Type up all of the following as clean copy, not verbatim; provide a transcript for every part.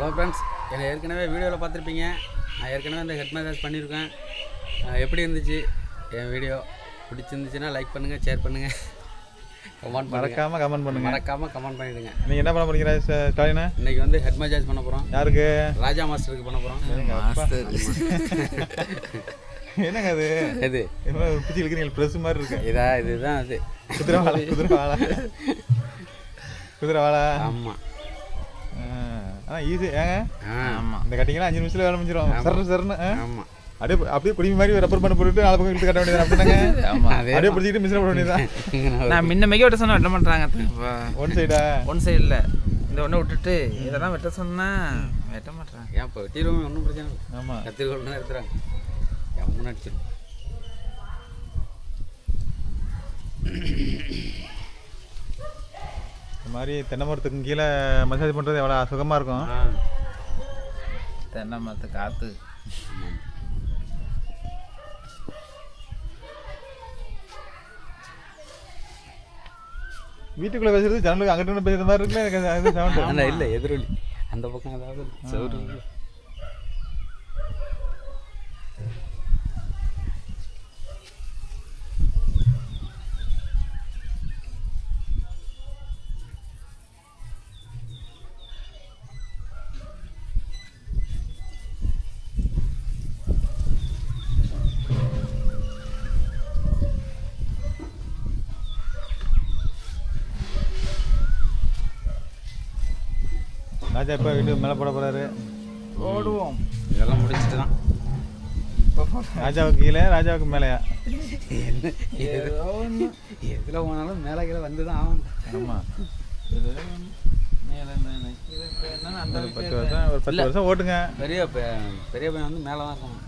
Hello friends, என்னை ஏற்கனவே வீடியோவில் பார்த்துருப்பீங்க. நான் ஏற்கனவே இந்த ஹெட் மசாஜ் பண்ணியிருக்கேன். எப்படி இருந்துச்சு என் வீடியோ? பிடிச்சிருந்துச்சுன்னா லைக் பண்ணுங்கள், ஷேர் பண்ணுங்கள், மறக்காமல் கமெண்ட் பண்ணிவிடுங்க. நீங்கள் என்ன பண்ண போகிறீங்க ஸ்டாலினா? இன்றைக்கி வந்து ஹெட் மசாஜ் பண்ண போகிறோம். யாருக்கு? ராஜா மாஸ்டருக்கு பண்ண போகிறோம். என்னங்க அது? எது பிடிச்சி இருக்கிறீங்க? ப்ரெஸ் மாதிரி இருக்கு. இதுதான் அது குதிரை வாழை. ஆமாம். ஆனால் ஈஸி ஏங்க. ஆமாம், இந்த கட்டிங்கன்னா 5 நிமிஷத்தில் வேலை முடிஞ்சிடும். சர்னு. ஆமாம், அப்படியே குடிமை மாதிரி ரப்பர் பண்ண போட்டுட்டு 4 பக்கம் இழுத்து கட்ட வேண்டியது அப்படின்னாங்க. அப்படியே பிடிச்சிட்டு மிஷினை போட வேண்டியதான். நான் முன்னமைக்கே வெட்ட சொன்னால் வெட்ட மாட்டாங்க. ஒன் சைடா? ஒன் சைடு இல்லை, இந்த ஒன்றை விட்டுட்டு இதெல்லாம் வெட்ட சொன்னால் வெட்ட மாட்டாங்க. ஏன் இப்போ வெட்டிடுவோம், ஒன்றும் பிரச்சனை இல்லை. ஆமாம், கத்திரிக்கோள் தான் எடுத்துறாங்க. எவங்க அடிச்சிடும். இந்த மாதிரி தென்னை மரத்துக்கு கீழே மசாஜ் பண்ணுறது எவ்வளோ சுகமாக இருக்கும். தென்னை மரத்து காற்று. வீட்டுக்குள்ளே பேசுறது ஜனலுக்கு அங்கிட்டு பேசுகிற மாதிரி இருக்குல்ல. எனக்கு அது சவுண்டு அந்த இல்லை, எதிரொலி அந்த பக்கம் ஏதாவது சவுறு. ராஜா இப்போ வீட்டு மேலே போட போகிறாரு. ஓடுவோம். இதெல்லாம் முடிச்சுட்டு தான் ராஜாவுக்கு கீழே, ராஜாவுக்கு மேலேயா? என்ன எதில் போனாலும் மேலே கீழே வந்து தான் ஆகும். ஆமாம், அந்த ஒரு 10 வருஷம் ஓட்டுங்க. பெரிய பையன் வந்து மேலே தான் இருக்கணும்.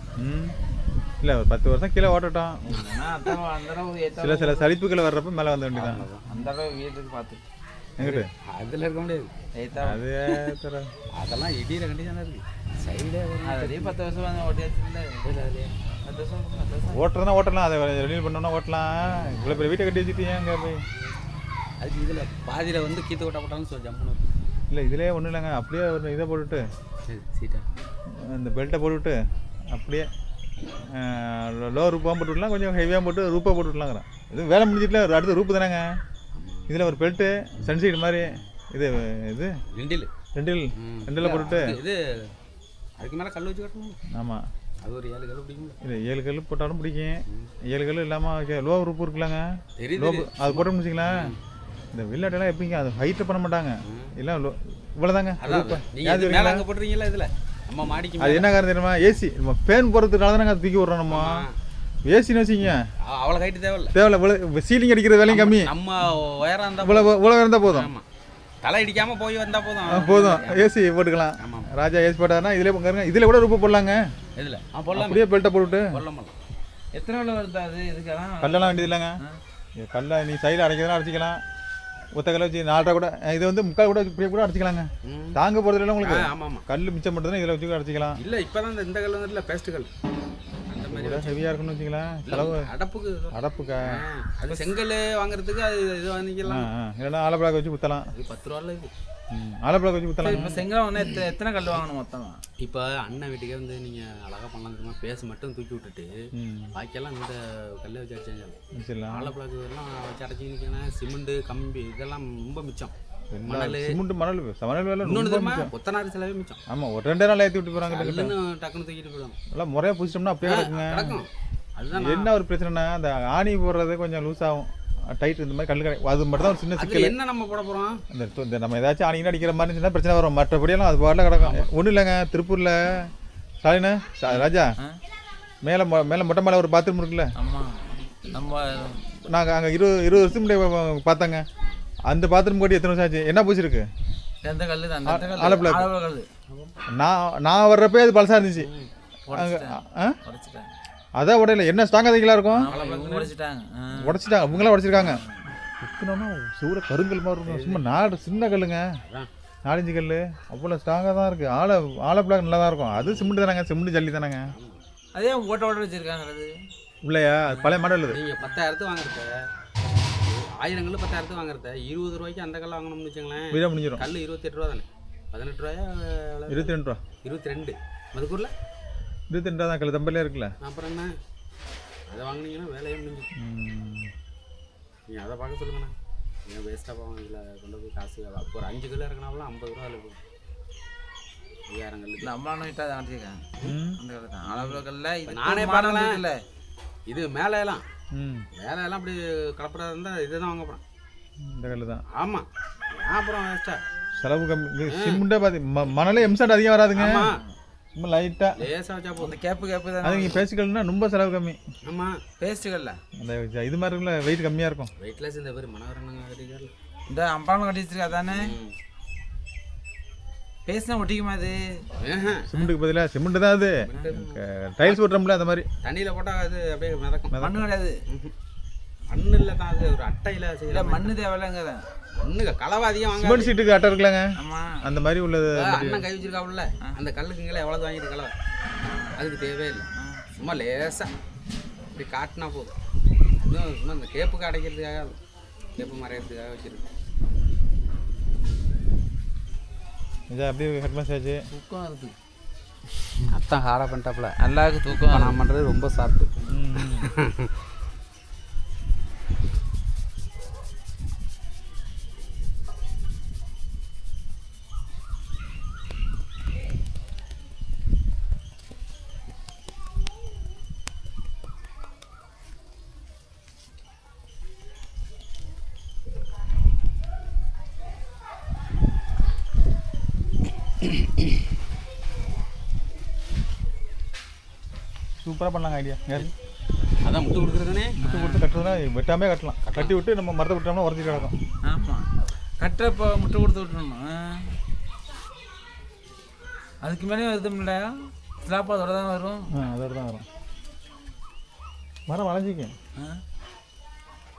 இல்லை, ஒரு 10 வருஷம் கீழே ஓட்டட்டும். சில சலிப்புகளை வர்றப்ப மேலே வந்த வேண்டியதான். அந்த அளவு வீட்டுக்கு பார்த்து எங்கிட்ட அதில் இருக்க முடியாது. அது அதெல்லாம் இடியில கண்டிஷனாக இருக்குது. சைடே அதே 10 வருஷம் வந்து ஓட்டியாச்சு. இல்லை 10 வருஷம் ஓட்டுறதுனா ஓட்டலாம், அதை ரெனியூல் பண்ணோன்னா ஓட்டலாம். இவ்வளோ பெரிய வீட்டை கட்டி வச்சுட்டு அங்கே போய் அதுக்கு இதில் பாதியில் வந்து கீத்து கொட்டா போட்டாலும் சொல்லி ஜம்முன்னு. இல்லை, இதிலே ஒன்றும் இல்லைங்க. அப்படியே ஒரு இதை போட்டுவிட்டு, சீட்டா இந்த பெல்ட்டை போட்டுவிட்டு அப்படியே லோ ரூப்பாக போட்டு விடலாம், கொஞ்சம் ஹெவியாக போட்டு ரூப்பாக போட்டு விடலாங்கிறேன். இது வேலை முடிஞ்சிட்டுல அடுத்த ரூப்பு தானேங்க. இதில் ஒரு பெல்ட்டு சன்சைடு மாதிரி இது ரெண்டில் போட்டுவிட்டு இது அதுக்கு மேலே கல் வச்சு கட்டணும். ஆமாம், அது ஒரு 7 கல் பிடிக்கும். இல்லை 7 கல் போட்டாலும் பிடிக்கும். 7 கல் இல்லாமல் லோ ரூப்பு இருக்குல்லங்க, லோ அது போட்டோம்னு வச்சிங்களேன். இந்த வில்லாட்டெல்லாம் எப்படிங்க அது ஹைட்டு பண்ண மாட்டாங்க. இல்லை இவ்வளோதாங்க. மேலே அங்கே போட்டுறீங்களா? இதில் நம்ம மாடிக்கு அது என்ன காரணம் தெரியுமா? ஏசி நம்ம ஃபேன் போடுறதுனால தானே அது தூக்கி விட்றோம். நம்ம ஏசின்னு வச்சிங்க அவ்வளோ ஹைட்டு தேவையில்லை. சீலிங் அடிக்கிற வேலையும் கம்மி. நம்ம உயரம் இருந்தால் இவ்வளோ இருந்தால் போதும். ஆமாம், தலை இடிக்காமல் போய் வந்தால் போதும். ஏசி போட்டுக்கலாம். ஆமாம், ராஜா ஏசி போட்டாருன்னா இதில் பாருங்க, இதில் கூட ரூபா போடலாங்க. இதில் போடலாம். அப்படியே பெல்ட்டை போட்டுவிட்டு போடலாம். எத்தனை வேலை வருது அது? இதுக்கெல்லாம் கல்லெல்லாம் வேண்டியது இல்லைங்க. கல்லை நீ சைடில் அடைக்கிறதா அடிச்சிக்கலாம். ஒத்த கல்லை வச்சு 4 கூட இது வந்து 3/4 கூட இப்படியே கூட அடிச்சிக்கலாங்க. தாங்க போகிறதுல உங்களுக்கு ஆமாம், கல் மிச்சம் மட்டும் தான் இதில் வச்சு கூட அடிச்சிக்கலாம். இல்லை, இப்போ தான் இந்த கல் வந்து இல்லை, பேஸ்ட் கல் அந்த மாதிரி ஹெவியாக இருக்குன்னு வச்சிங்களேன். செலவு அடப்புக்கா. அது செங்கல் வாங்குறதுக்கு அது இது வாங்கிக்கலாம். இல்லைன்னா ஆலப்பிளாக் வச்சு குத்தலாம். அது 10 ரூபாயில் இது. ஆலப்பிளாக் வச்சு குத்தலாம். இப்போ செங்கல் ஒன்று எத்தனை கல் வாங்கணும் மொத்தம்? இப்போ அண்ணன் வீட்டுக்கே வந்து நீங்கள் அழகாக பண்ணலாம் தெரியுமா? பேஸ் மட்டும் தூக்கி விட்டுட்டு பாக்கியெல்லாம் இந்த கல்லை வச்சு அடிச்சாங்க. ஆலப்பிளாக்கு எல்லாம் வச்சு அடைச்சிங்கன்னா சிமெண்ட்டு கம்பி இதெல்லாம் ரொம்ப மிச்சம். மணல் வேலை இன்னொன்று கொத்தனார் செலவே மிச்சம். ஆமாம், ஒரு 2 நாள் ஏற்றி விட்டு போகிறாங்க. டக்குன்னு தூக்கிட்டு போயிடும். எல்லாம் முறையாக புதிச்சிட்டோம்னா அப்படியே கிடக்கும். அதுதான் என்ன ஒரு பிரச்சனைனா, அந்த ஆணி போடுறது கொஞ்சம் லூஸ் ஆகும், டைட். இந்த மாதிரி கல் அது மட்டும் தான் ஒரு சின்ன சிக்கல். என்ன நம்ம போட போகிறோம்? இந்த நம்ம ஏதாச்சும் ஆணிங்கன்னா அடிக்கிற மாதிரி இருந்துச்சுன்னா பிரச்சனை வரும். மற்றபடியெல்லாம் அது பாட்டில் கிடக்கும். ஒன்றும் இல்லைங்க. திருப்பூரில் ஸ்டாலினு ராஜா மேலே மொட்டை மேலே ஒரு பாத்ரூம் இருக்குல்ல. ஆமாம், நம்ம நாங்கள் அங்கே 20 வருஷம் முன்னாடி பார்த்தாங்க. அந்த பாத்ரூம் கட்டி எத்தனை வருஷம் ஆச்சு? என்ன பூச்சிருக்கு? எந்த கல்? ஆலப்பிளாக். நான் வர்றப்பே அது பழசாக இருந்துச்சு. அதான் உடையில என்ன ஸ்ட்ராங்காக அதிகமாக இருக்கும். உடச்சிட்டாங்க, அவங்களாம் உடச்சிருக்காங்க. சுற்றினோன்னா சூற கருங்கல் மாதிரி இருக்கும். சும்மா சின்ன கல்லுங்க, 4-5 கல் அவ்வளோ ஸ்ட்ராங்காக தான் இருக்குது. ஆலப்பிளாக் நல்லா தான் இருக்கும். அது சிமெண்ட் தானேங்க, சிமெண்ட் ஜல்லி தானேங்க. அதே ஓட்ட வச்சுருக்காங்க. அது இல்லையா? பழைய மாடல். நீங்கள் 10,000 வாங்குறது 1000 கல் 10,000 வாங்குறத 20 ரூபாய்க்கு அந்த கல் வாங்கணும்னு வச்சுங்களேன். வீடாக முடிஞ்சிடும். கல் 28 ரூபா தானே. 18 ரூபாயா 22 ரூபா 22 மதுக்கூரில் 22 ரூபா தான் கல் தம்பல்லே இருக்குல்ல. அப்புறம் என்ன அதை வாங்கினீங்கன்னா வேலையே முடிஞ்சு. நீங்கள் அதை பார்க்க சொல்லுங்கண்ணா. ஏன் வேஸ்ட்டாக போவாங்க இதில் கொண்டு போய் காசு அப்போ ஒரு 5 கிலோ இறங்கினாலும் 50 ரூபா அதில் போகும். 5000 கல்லுக்கு நம்மளாம் வீட்டாக தான் காட்டியிருக்காங்க அந்த கல் தான் அளவுகளில் இது நானே பாடலாம் இல்லை. இது மேலையெல்லாம் மேலையெல்லாம் அப்படி கலப்புறதா இருந்தால் இதை தான் வாங்க போகிறேன். இந்த கல் தான். ஆமாம் அப்புறம் வேஸ்ட்டாக செலவு கம்மி. சிமெண்ட்டே பார்த்து மணலே எம்சாண்ட் அதிகம் வராதுங்க. ரொம்ப லைட்டாக லேசாக வச்சா போதும். இந்த கேப்பு தான் அது நீங்கள் பேசிக்கல்னா ரொம்ப செலவு கம்மி. ஆமாம் பேஸ்ட்டுகளில் அந்த இது மாதிரி இருக்குல்ல வெயிட் கம்மியாக இருக்கும். வெயிட்லெஸ் இந்த பேர் மனவரணங்க கட்டிக்காரு. இந்த அம்பாலம் கட்டி வச்சிருக்கா தானே பேசினா ஒட்டிக்குமா அது? சிமெண்ட்டுக்கு பதிலாக சிமெண்ட் தான் அது. டைல்ஸ் போட்டுறோம்ல அந்த மாதிரி தண்ணியில் போட்டால் அது அப்படியே மிதக்கும். மண்ணு கிடையாது. மண்ணு இல்லை தான் அது ஒரு அட்டையில் இல்லை செய்யல. மண்ணு தேவையில்லைங்க தான். மண்ணுங்க கலவை அதிகம் வாங்க. சிமெண்ட் சீட்டுக்கு அட்டை இருக்கலாங்க ஆமாம் அந்த மாதிரி உள்ளது. அண்ணன் கை வச்சிருக்காப்புல அந்த கல்லுக்குங்களே எவ்வளோ வாங்கிட்டு கலவை அதுக்கு தேவையில்லை. சும்மா லேசாக இப்படி காட்டினா போதும். அதுவும் சும்மா அந்த கேப்புக்கு அடைக்கிறதுக்காக கேப்பு மறைக்கிறதுக்காக வச்சிருக்கு. இதை அப்படியே ஹெட் மசாஜ் தூக்கம் இருக்குது. அத்தான் ஹார்டாக பண்ணிட்டாப்புல. நல்லாருக்கு தூக்கம். நான் பண்ணுறது ரொம்ப சாப்பிட்டு. சூப்பராக பண்ணலாங்க ஐடியா. அதான் முட்டு கொடுக்குறதுனே. முட்டு கொடுத்து கட்டுறதுனா வெட்டாமே கட்டலாம். கட்டி விட்டு நம்ம மரத்தை விட்டோம்னா உடஞ்சி கிடக்கும். ஆமாம் கட்டுறப்போ முட்டை கொடுத்து விட்டுருணும். அதுக்கு மேலே வருதும்ல ஸ்லாப் அதோட தான் வரும். அதோட தான் வரும். மரம் வளைஞ்சிக்கும்.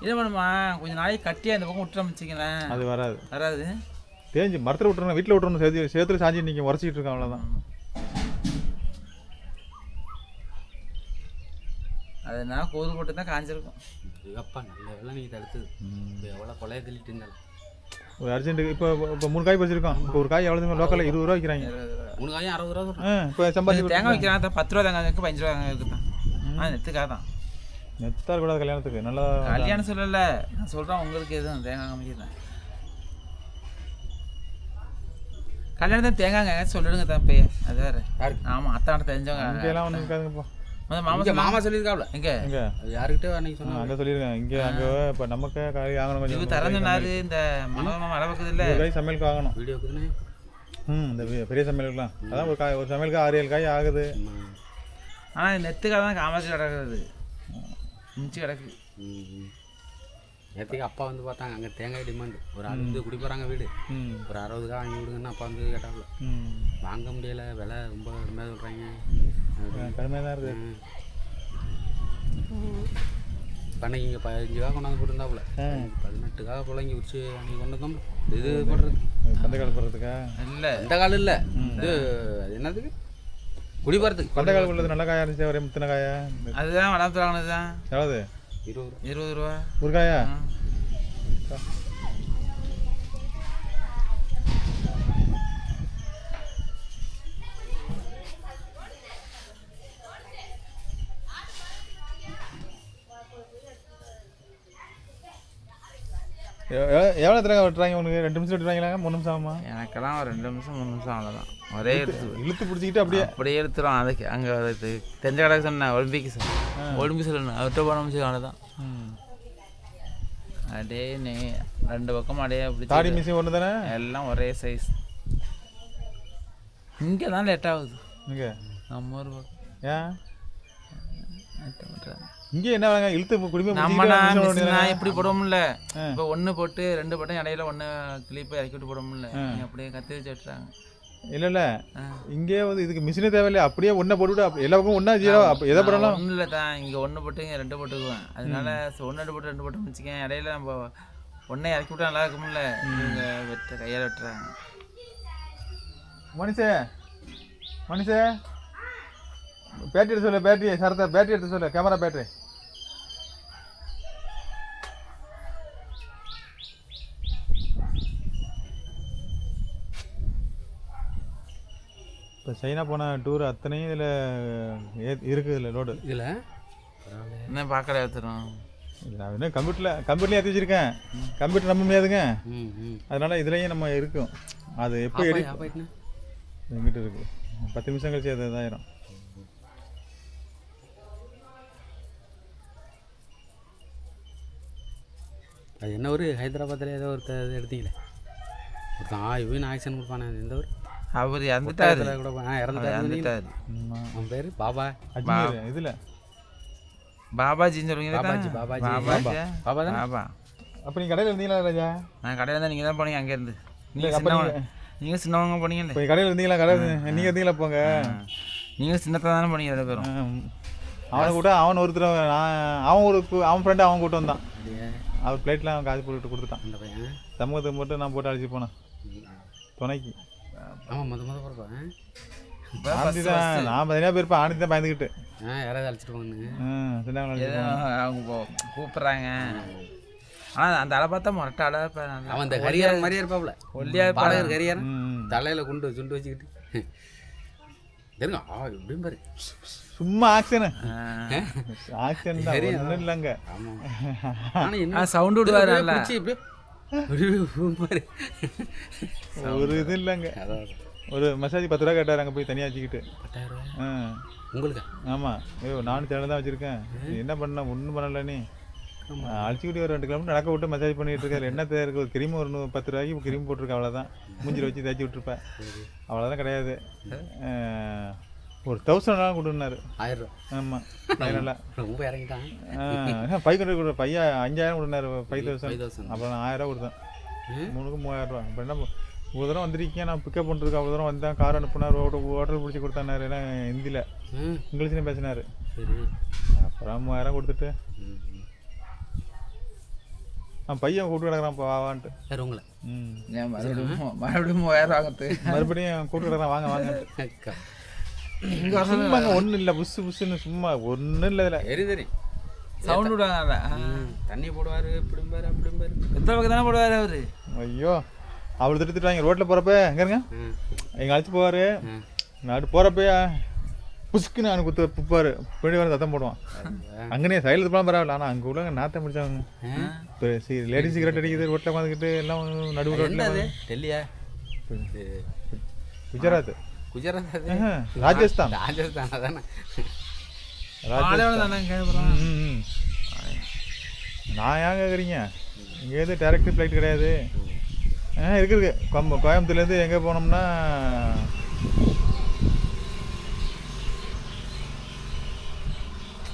என்ன பண்ணுமா கொஞ்சம் நாளைக்கு கட்டி அந்த பக்கம் விட்டுறோம் வச்சுங்களேன். அது வராது வராது. தேஞ்சு மரத்தில் விட்டுறணும். வீட்டில் விட்டுறணும். சேத்துல சாஞ்சி நீங்கள் உரைச்சிக்கிட்டு இருக்கோம் அவ்வளோதான். அதனால கோது போட்டு தான் காஞ்சிருக்கும். அப்பா நல்ல வேலை நீங்கள் தடுத்தது. இப்போ எவ்வளோ கொலையை தள்ளிட்டு இருந்தாலும் ஒரு அர்ஜென்ட்டுக்கு இப்போ 3 காய் பறிச்சிருக்கோம். இப்போ ஒரு காய் எவ்வளோ லோக்கலில் 20 ரூபா விற்கிறாங்க. 3 காயும் 60 ரூபா. இப்போ சம்பாதிச்சு தேங்காய் வைக்கிறாங்க 10 ரூபா தேங்காய் இருக்குது 15 ரூபா தேங்காய் இருக்குதான். நெத்துக்காக தான். நெத்தார் கூடாது கல்யாணத்துக்கு. நல்லா கல்யாணம் சொல்லலை நான் சொல்கிறேன். உங்களுக்கு எதுவும் தேங்காய் கம்மிக்கு தான் கல்யாணம் தேங்காய்ங்க சொல்லிடுங்க தப்பே. அது வேறு. ஆமாம் அத்தாண்ட தெரிஞ்சவங்க இங்கெல்லாம் ஒன்றும் இருக்காதுங்கப்பா. மாமா சொல்லியிருக்காப்ல. எங்கே எங்கே அது யாருக்கிட்ட அன்னைக்கு சொன்னாங்க. அங்கே சொல்லியிருக்கேன். இங்கே அங்கே இப்போ நமக்கு காய் வாங்கணும். இது கொஞ்சம் தரஞ்சுனாரு இந்த மனோரமா மழை பக்கத்து இல்லை காய் சமையலுக்கு வாங்கணும். வீடியோக்குதுன்னு இந்த பெரிய சமையலுக்குலாம் அதான் ஒரு சமையலுக்கு 6-7 காய் ஆகுது. ஆனால் நெத்துக்காக தான் காமாட்சி கிடக்குறது மிச்சி கிடக்கு. நேற்றுக்கு அப்பா வந்து பார்த்தாங்க. அங்கே தேங்காய் டிமாண்டு. ஒரு ஆள் வந்து குடி போகிறாங்க வீடு. ஒரு 60 காய் வாங்கி விடுங்கன்னு அப்பா வந்து கேட்டாப்புல. வாங்க முடியலை விலை ரொம்ப கம்மியாக சொல்கிறாங்க. கடுமையாக தான் இருக்குது. அன்னைக்கு இங்கே 15 காய் கொண்டாந்து போட்டுருந்தாப்புல. 18 காய் போல இங்கே உரிச்சு அன்றைக்கி கொண்டு வந்தோம்ல. இது போடுறது பந்த கால் போடுறதுக்கா? இல்லை இந்த கால் இல்லை. இது அது என்னதுக்கு குடி போகிறதுக்கு. பந்த கால் உள்ளது நல்ல காயாக இருந்துச்சு. ஒரே முத்தின காயா? அதுதான் வளர்த்து வாங்கினது தான். எவ்வளவு? 20 ரூபா ஒரு காயா? எவ்வளோ தேங்காய் வெட்டுறாங்க உனக்கு? 2 நிமிஷம் வெட்டுறாங்களா? 3 நிமிஷம் ஆகுமா? எனக்கெல்லாம் ஒரு 2 நிமிஷம் 3 நிமிஷம் அவ்வளோதான். ஒரே இழுத்து பிடிச்சிக்கிட்டு அப்படியே எடுத்துரும். அதுக்கு அங்கே தெரிஞ்ச கடைக்கு சொன்னேன் ஒலிம்பிக்ஸ் சொல்லணும் அவர்கிட்ட போன நிமிஷம் அவ்வளோதான். அப்படியே 2 பக்கம் அப்படியே அப்படி தாடி மிஷின் ஒன்று தானே? எல்லாம் ஒரே சைஸ். இங்கே தான் லேட் ஆகுது. இங்கே நம்ம ஊர் பக்கம் ஏன் இங்கே என்ன வேணாங்க இழுத்து குடிமை நம்ம எப்படி போடுவோம்ல. இப்போ 1 போட்டு 2 போட்டு இடையில 1 கிளிப்பை இறக்கி விட்டு போடுவோம்ல. அப்படியே கத்தி வச்சு வெட்டுறாங்க. இல்லை இங்கே வந்து இதுக்கு மிஷினே தேவையில்லை. அப்படியே 1 போட்டுவிட்டு எல்லா பக்கம் 1 0 எதை போடலாம். ஒன்றும் இல்லை தான். இங்கே 1 போட்டு இங்கே 2 போட்டுக்குவேன். அதனால 1 போட்டு 2 போட்டு வச்சுக்கேன். இடையில நம்ம 1 இறக்கி விட்டா நல்லா இருக்கும்ல. இவங்க கையால் வெட்டுறாங்க. மனுஷே பேட்டரி எடுத்து சொல்லு. பேட்டரி சரத்தை பேட்டரி எடுத்து சொல்லு. Camera battery. இப்போ சைனா போன டூர் அத்தனையும் இதில் இருக்குது இதில் லோடு. இதில் என்ன பார்க்கல எடுத்துரும். நான் இன்னும் கம்ப்யூட்டர்லேயும் ஏற்றி வச்சுருக்கேன். கம்ப்யூட்டர் நம்ப முடியாதுங்க. ம் அதனால் இதுலேயும் நம்ம இருக்கும். அது எப்போ ஆப்பாயிட்டுண்ணே எங்கிட்ட இருக்குது. 10 நிமிஷம் கழிச்சு அது இதாயிரும். அது என்ன ஒரு ஹைதராபாத்தில் ஏதோ ஒரு இது எடுத்தீங்களே ஒருத்தன் இவன் ஆக்ஷன் கொடுப்பானே எந்த ஒரு அவர் இறந்துட்டாரு கூட இறந்துட்டாரு. அவன் பேர் பாபா அஜ்மீர் இதில் பாபாஜின்னு சொல்லுவீங்க. பாபாஜி பாபா தானே? பாபா. அப்போ நீங்கள் கடையில் இருந்தீங்களா ராஜா? நான் கடையில் இருந்தால் நீங்கள் தான் போனீங்க அங்கேருந்து. அப்போ நீங்கள் சின்னவங்க போனீங்கல்ல. இப்போ கடையில் இருந்தீங்களா? நீங்கள் இருந்தீங்களா? போங்க. நீங்கள் சின்னத்தில் தானே போனீங்க 2 பேரும். அவனை கூட அவன் ஒருத்தர் அவன் ஃப்ரெண்டு அவன் கூட்டம் வந்தான். அவர் பிளேட்டில் அவன் காசு போட்டு கொடுத்துட்டான். அந்த பையன் சமூகத்துக்கு மட்டும் நான் போட்டு அழைச்சி போனேன் துணைக்கு. ஆமாம் மொதல் போகிறப்பேன் ஆனந்தி தான். நான் தனியாக போயிருப்பேன். ஆனந்தி தான் பயந்துக்கிட்டு யாராவது அழைச்சிட்டு போங்கன்னு அவங்க கூப்பிட்றாங்க. ஆனால் அந்த அலை பார்த்தா மொட்டை அலை. அவன் அந்த கரியாரன் மாதிரியே இருப்பாப்புல. ஒல்லியா பாடகர் கரியாரன் தலையில் சுண்டு வச்சுக்கிட்டு தெரியுங்க எப்படின்னு பாரு. சும்மா ஆக்ஷன் தான் ஒன்றும் இல்லைங்க. ஆனால் சவுண்டு விடுவாரு நல்லா. ஒரு இது இல்லைங்க. ஒரு மசாஜ் 10 ரூபா கேட்டார். அங்கே போய் தனியாக வச்சுக்கிட்டு. 10,000 உங்களுக்கு? ஆமாம். நானும் சேனல் தான் வச்சுருக்கேன். என்ன பண்ண ஒன்றும் பண்ணல. நீ அழைச்சிக்கிட்டு ஒரு 2 கிலோமீட்டர் நடக்க விட்டு மசாஜ் பண்ணிகிட்டு இருக்காரு. என்ன தேருக்கு ஒரு கிரீம் ஒரு 10 ரூபாய்க்கு கிரீம் போட்டிருக்கேன். அவ்வளோதான். மூஞ்சில் வச்சு தேய்ச்சி விட்டுருப்பேன். அவ்வளோதான். கிடையாது. ஒரு 1000 கொடுனாரு. 1000 ரூபா. ஆமாம். ஃபைனலாக ரொம்ப இறங்கிட்டான். 500 கொடுத்த பையன் 5000 கொடுனாரு. 5000. அப்புறம் நான் 1000 ரூபா கொடுத்தேன். 3க்கு 3000 ரூபா. இப்போ என்ன ஒரு தூரம் வந்திருக்கேன். நான் பிக்கப் பண்ணுறதுக்கு அவ்வளோ தூரம் வந்தேன். கார் அனுப்புனார். ஹோட்டல் பிடிச்சி கொடுத்தாரு. ஏன்னா ஹிந்தியில் இங்கிலீஷ்லேயும் பேசினார். அப்புறம் 3000 கொடுத்துட்டு பையன் கூப்பிட்டு கிடக்குறான் வாவான்ட்டு. உங்களை மறுபடியும் 3000 ஆகுது. மறுபடியும் கூப்பிட்டு கிடக்குறான் வாங்க வாங்க. ஒன்றும் இல்லை. புஸ்ஸுன்னு சும்மா ஒன்றும் இல்லை. இதில் சரி சவுண்ட் விடுவாங்க. தண்ணி போடுவார் இப்படிம்பாரு அப்படிம்பாரு. எத்தனை பக்கம் தானே போடுவார் அவரு. ஐயோ அவ்வளோ திட்டுவாங்க. ரோட்டில் போகிறப்ப எங்கேருங்க எங்கள் அழைச்சி போவார். நாட்டு போகிறப்ப புஷ்க்குன்னு அவனுக்கு புப்பார். பின்னாடி வர சத்தம் போடுவான். அங்கேனே சைடில் போகலாம் பரவாயில்ல. ஆனால் அங்கே உள்ளவங்க நாற்றம் முடிச்சவங்க. லேடிஸ் சிகரெட் அடிக்குது ரோட்டில் உட்காந்துக்கிட்டு எல்லாம் நடுவு ரோட்டில். டெல்லியா? குஜராத். ராஜஸ்தான். ராஜஸ்தான். நான் ஏன் கேட்குறீங்க? இங்கேருந்து டேரக்ட் ஃப்ளைட் கிடையாது. இருக்குது. கோயம்புத்தூர்லேருந்து எங்கே போனோம்னா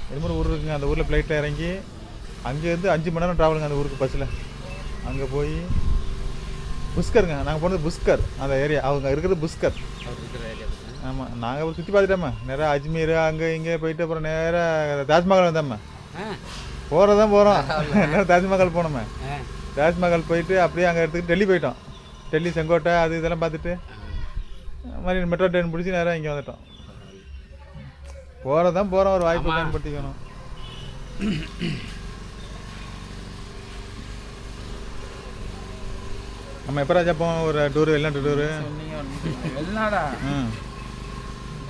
இது மாதிரி ஊர் இருக்குங்க. அந்த ஊரில் ஃப்ளைட்டில் இறங்கி அங்கேருந்து 5 மணி நேரம் ட்ராவலுங்க அந்த ஊருக்கு பஸ்ஸில். அங்கே போய் புஷ்கருங்க. நாங்கள் போனது புஷ்கர். அந்த ஏரியா அவங்க இருக்கிறது புஷ்கர். ஆமாம். நாங்கள் அப்புறம் சுற்றி பார்த்துட்டோம்மா. நேராக அஜ்மீர் அங்கே இங்கே போயிட்டு அப்புறம் நேராக தாஜ்மஹால் வந்தோம்மா. போகிறதான் போகிறோம். நேரம் தாஜ்மஹால் போனோம்மா. தாஜ்மஹால் போயிட்டு அப்படியே அங்கே எடுத்துக்கிட்டு டெல்லி போயிட்டோம். டெல்லி செங்கோட்டை அது இதெல்லாம் பார்த்துட்டு மாதிரி மெட்ரோ ட்ரெயின் பிடிச்சி நேராக இங்கே வந்துட்டோம். போகிறதான் போகிறோம். ஒரு வாய்ப்பு பயன்படுத்திக்கணும். நம்ம எப்போ ராஜா போவோம்? ஒரு டூரு வெளிநாட்டு டூரு. வெளிநாடா?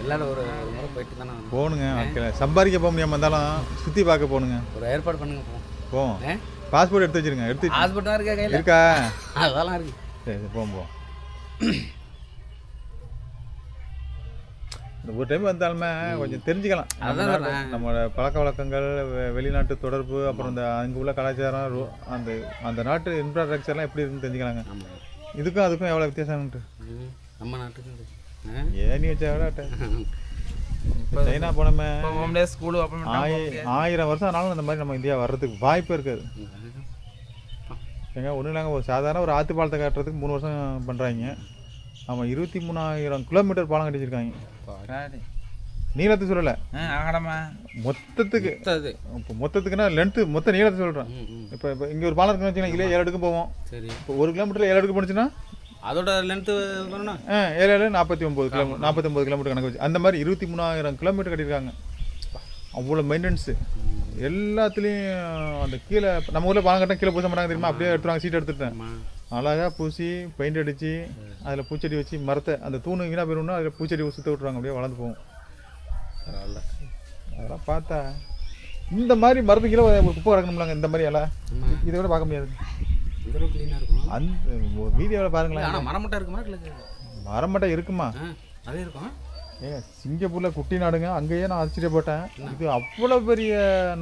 எல்லாரும் ஒரு முறை போயிட்டு தானே போகணுங்க. வாழ்க்கையில் சம்பாதிக்க போக முடியாமல் இருந்தாலும் சுற்றி பார்க்க போகணுங்க. ஒரு ஏற்பாடு பண்ணுங்க. போவோம். பாஸ்போர்ட் எடுத்து வச்சுருங்க. எடுத்து பாஸ்போர்ட் தான் இருக்கா கையில்? இருக்கா? அதெல்லாம் இருக்கு. சரி போவோம். இந்த ஒரு டைம் வந்தாலுமே கொஞ்சம் தெரிஞ்சுக்கலாம். நம்மளோட பழக்க வழக்கங்கள், வெளிநாட்டு தொடர்பு, அப்புறம் இந்த அங்கே உள்ள கலாச்சாரம், அந்த அந்த நாட்டு இன்ஃப்ராஸ்ட்ரக்சர்லாம் எப்படி இருக்குன்னு தெரிஞ்சுக்கலாங்க. இதுக்கும் அதுக்கும் எவ்வளோ வித்தியாசம்ன்ட்டு. நம்ம நாட்டுக்கு ஏனி வச்சா விட சைனா போனோமே 1000 வருஷம் ஆனாலும் அந்த மாதிரி நம்ம இந்தியா வர்றதுக்கு வாய்ப்பே இருக்காது. ஏங்க ஒன்றும் இல்லைங்க. ஒரு சாதாரண ஒரு ஆற்று பாலத்தை காட்டுறதுக்கு 3 வருஷம் பண்ணுறாங்க. ஆமாம். 23,000 கிலோமீட்டர் பாலம் கட்டிச்சிருக்காங்க. நீளத்தை சொல்லலை, மொத்தத்துக்கு. இப்போ மொத்தத்துக்குன்னா லென்த்து மொத்த நீளத்தை சொல்கிறேன். இப்போ இப்போ இங்கே ஒரு பாலம் இருக்குன்னு வச்சுக்கோங்க. 7 அடுக்கு போவோம். சரி. இப்போ 1 கிலோமீட்டரில் 7 அடுக்கு போணுச்சுன்னா அதோட லென்த்து வரணும். 7 49 கிலோமீட்டர், 49 கிலோமீட்டர் கணக்கு வச்சு அந்த மாதிரி 23,000 கிலோமீட்டர் கட்டியிருக்காங்க. அவ்வளோ மெயின்டெனன்ஸு எல்லாத்துலேயும். அந்த கீழே நம்ம ஊரில் பாலம் கட்டினா கீழே பூச மாட்டாங்க தெரியுமா? அப்படியே எடுத்துருவாங்க. சீட் எடுத்துட்டேன். அழகாக பூசி பெயிண்ட் அடித்து அதில் பூச்செடி வச்சு மரத்தை அந்த தூணு வீணாக போயிடும்னா அதில் பூச்செடி சுற்ற விட்ருவாங்க, அப்படியே வளர்ந்து போகும். பரவாயில்ல. அதெல்லாம் பார்த்தா இந்த மாதிரி மரத்துக்கீழே ஒரு குப்பை கிடக்கணும்லாங்க. இந்த மாதிரி எல்லாம் இதை விட பார்க்க முடியாது. இந்த அளவுக்கு க்ளீனாக இருக்கும். அந்த வீடியோவில் பாருங்களேன். ஆனால் மரம் மட்டும் இருக்குமா இல்லை? மரம் மட்டும் இருக்குமா? அதே இருக்கும். ஏங்க சிங்கப்பூரில் குட்டி நாடுங்க, அங்கேயே நான் ஆச்சரியப்பட்டேன். இது அவ்வளோ பெரிய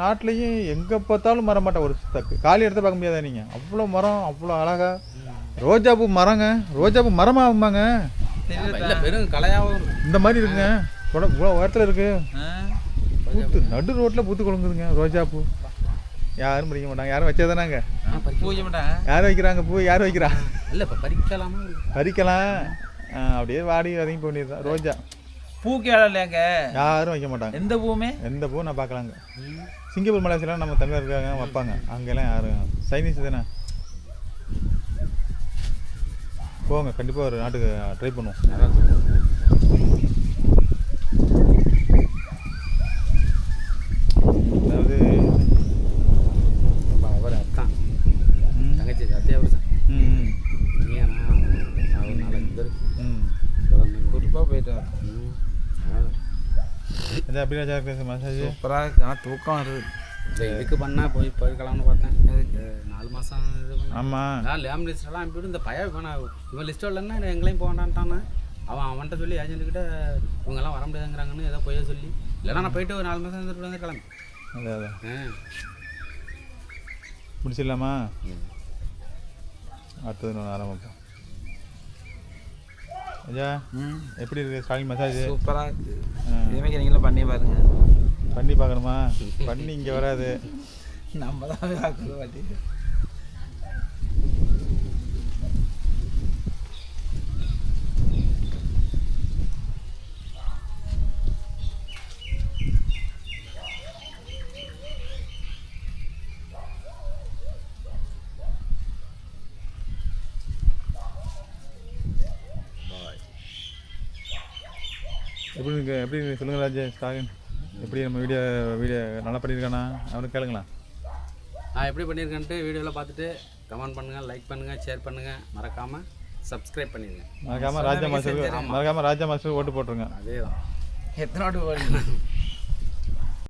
நாட்டிலையும் எங்கே பார்த்தாலும் மரம் மாட்டேன். ஒரு காலி இடத்த பார்க்க முடியாதா நீங்கள்? அவ்வளோ மரம், அவ்வளோ அழகா. ரோஜாப்பூ மரங்க, ரோஜாப்பூ மரமாகுமாங்க. இல்லை பெரும் கலையாகவும் இந்த மாதிரி இருக்குங்க, இவ்வளோ உயரத்தில் இருக்கு. பூத்து நடு ரோட்டில் பூத்து கொழுங்குதுங்க ரோஜாப்பூ. யாரும் பறிக்க மாட்டாங்க. யாரும் வச்சதானாங்க? பூஜை மாட்டாங்க. யார் வைக்கிறாங்க பூ? யார் வைக்கிறா? இல்லை இப்போ பறிக்கலாமா? பறிக்கலாம், அப்படியே வாடி வதங்கி போனிடுதான். ரோஜா பூக்கு இடம் இல்லையாங்க, யாரும் வைக்க மாட்டாங்க. எந்த பூவுமே எந்த பூ நான் பார்க்கலாங்க. சிங்கப்பூர் மலேசியாலாம் நம்ம தமிழர் இருக்காங்க வைப்பாங்க, அங்கெல்லாம் யாரும் சைனீஸ் தானே. போங்க, கண்டிப்பாக ஒரு நாட்டுக்கு ட்ரை பண்ணுவோம். அதாவது அவர் அத்தான் தங்கச்சி சத்தியாவர் சார். அவர் 4 பேர் குறிப்பாக போயிட்டு இது அப்படியே இருக்கு மசாஜ். சூப்பராக இருக்கு. ஆனால் தூக்கம் வருது. இதுக்கு பண்ணால் போய்க்கலாம்னு பார்த்தேன். 4 மாதம் இது பண்ண. ஆமாம், நான் லேம் லிஸ்டெல்லாம் அனுப்பிவிட்டு இந்த பையன் வேணாம் இவன் லிஸ்ட்டு இல்லைன்னா எங்களையும் போகண்டான்ட்டானே. அவன்கிட்ட சொல்லி ஏஜென்ட்டுக்கிட்ட இவங்கெல்லாம் வர முடியாதுங்கிறாங்கன்னு ஏதோ போய் சொல்லி, இல்லைனா நான் போயிட்டு ஒரு 4 மாதம் இருந்துட்டு வந்து கிளம்பி. அதான் அதான் முடிச்சிடலாமா? அடுத்தது நான் ஆரம்பிப்போம். ஐயா எப்படி இருக்குது ஸ்டாலின் மசாஜ்? சூப்பராக இருக்குது. இதேமாதிரி நீங்களும் பண்ணி பாருங்க. பண்ணி பார்க்கணுமா? பண்ணி இங்கே வராது, நம்ம தான் பார்க்குறது வாட்டி. எப்படி இருக்கு? எப்படி இருக்கு சொல்லுங்கள் ராஜே. ஸ்டாலின் எப்படி நம்ம வீடியோ நல்லா பண்ணியிருக்கானா? அவனுக்கு கேளுங்களா நான் எப்படி பண்ணியிருக்கேன்ட்டு வீடியோவில் பார்த்துட்டு கமெண்ட் பண்ணுங்கள், லைக் பண்ணுங்கள், ஷேர் பண்ணுங்கள், மறக்காமல் சப்ஸ்கிரைப் பண்ணிடுங்க. மறக்காமல் ராஜா மாஸ்டருக்கு ஓட்டு போட்டுருங்க. அதே தான். எத்தனை வாட்டி போடுங்க?